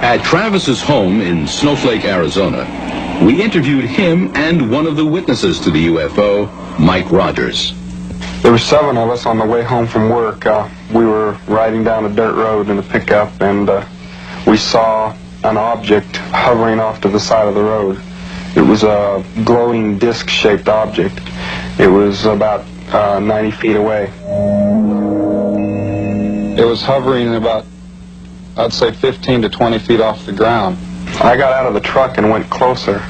At Travis's home in Snowflake, Arizona, we interviewed him and one of the witnesses to the UFO, Mike Rogers. There were 7 of us on the way home from work. We were riding down a dirt road in a pickup, and we saw an object hovering off to the side of the road. It was a glowing disc-shaped object. It was about 90 feet away. It was hovering about, I'd say, 15 to 20 feet off the ground. I got out of the truck and went closer.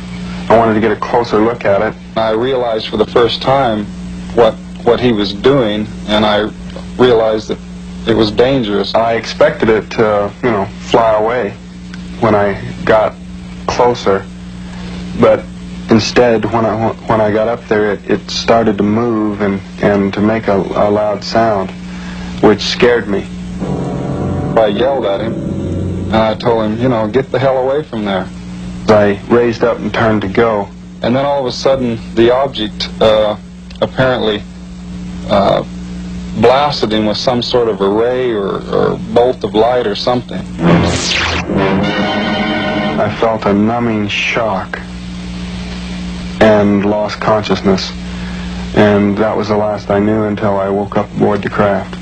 I wanted to get a closer look at it. I realized for the first time what he was doing, and I realized that it was dangerous. I expected it to, fly away when I got closer, but instead, when I got up there, it started to move and to make a loud sound, which scared me. I yelled at him, and I told him, get the hell away from there. I raised up and turned to go, and then all of a sudden, the object apparently blasted him with some sort of a ray or bolt of light or something. I felt a numbing shock and lost consciousness, and that was the last I knew until I woke up aboard the craft.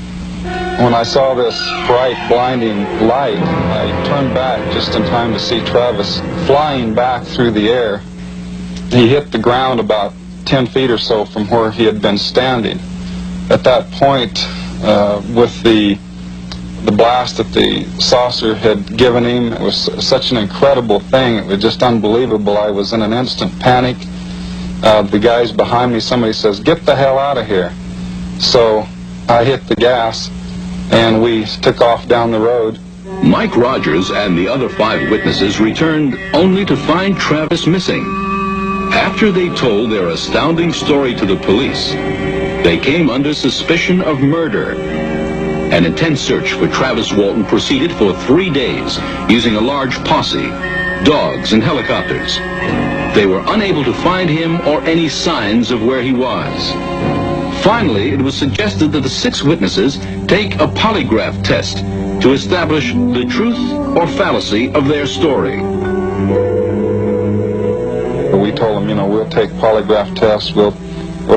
When I saw this bright, blinding light, I turned back just in time to see Travis flying back through the air. He hit the ground about 10 feet or so from where he had been standing. At that point, with the blast that the saucer had given him, it was such an incredible thing. It was just unbelievable. I was in an instant panic. The guys behind me, somebody says, "Get the hell out of here." So I hit the gas, and we took off down the road. Mike Rogers and the other 5 witnesses returned only to find Travis missing. After they told their astounding story to the police, they came under suspicion of murder. An intense search for Travis Walton proceeded for 3 days, using a large posse, dogs, and helicopters. They were unable to find him or any signs of where he was. Finally, it was suggested that the 6 witnesses take a polygraph test to establish the truth or fallacy of their story. We told them, we'll take polygraph tests, we'll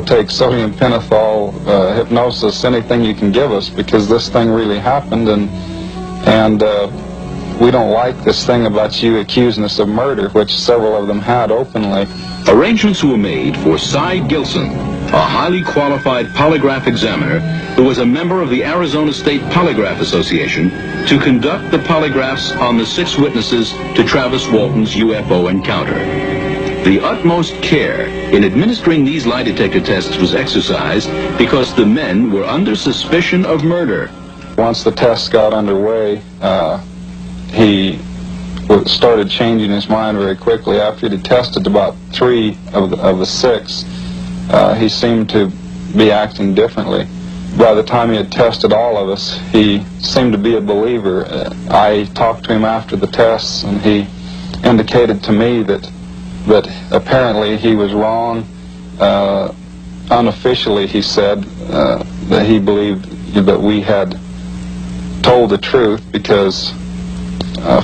take sodium pentothal, hypnosis, anything you can give us, because this thing really happened, and we don't like this thing about you accusing us of murder, which several of them had openly. Arrangements were made for Cy Gilson, a highly qualified polygraph examiner who was a member of the Arizona State Polygraph Association, to conduct the polygraphs on the 6 witnesses to Travis Walton's UFO encounter. The utmost care in administering these lie detector tests was exercised because the men were under suspicion of murder. Once the tests got underway, he started changing his mind very quickly. After he'd tested about 3 of the 6, he seemed to be acting differently. By the time he had tested all of us, he seemed to be a believer. I talked to him after the tests, and he indicated to me that apparently he was wrong. Unofficially, he said that he believed that we had told the truth because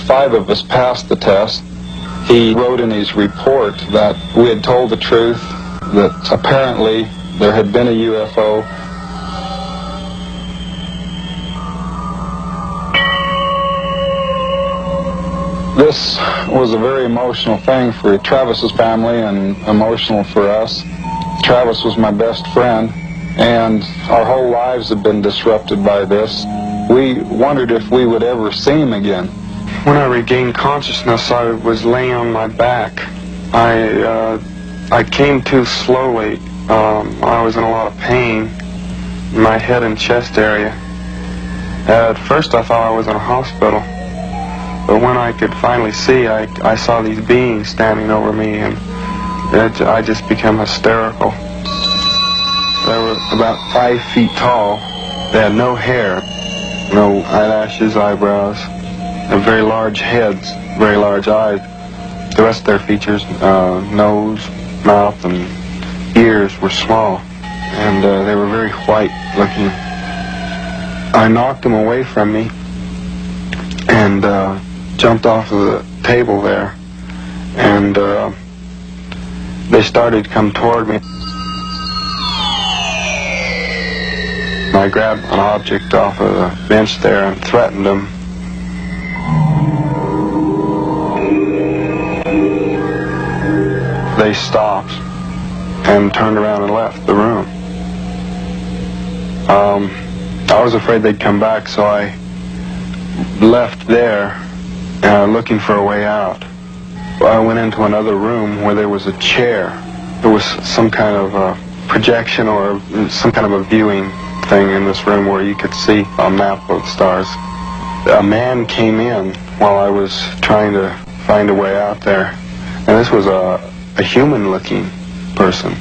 5 of us passed the test. He wrote in his report that we had told the truth, that apparently there had been a UFO. This was a very emotional thing for Travis's family and emotional for us. Travis was my best friend, and our whole lives have been disrupted by this. We wondered if we would ever see him again. When I regained consciousness, I was laying on my back. I came to slowly. I was in a lot of pain in my head and chest area. At first I thought I was in a hospital, but when I could finally see, I saw these beings standing over me, and I just became hysterical. They were about 5 feet tall. They had no hair, no eyelashes, eyebrows, and very large heads, very large eyes. The rest of their features, nose, mouth, and ears were small, and they were very white looking. I knocked them away from me, and jumped off of the table there, and they started to come toward me. I grabbed an object off of the bench there and threatened them. They stopped and turned around and left the room. I was afraid they'd come back, so I left there looking for a way out. I went into another room where there was a chair. There was some kind of a projection or some kind of a viewing thing in this room where you could see a map of the stars. A man came in while I was trying to find a way out there, and this was a human-looking person.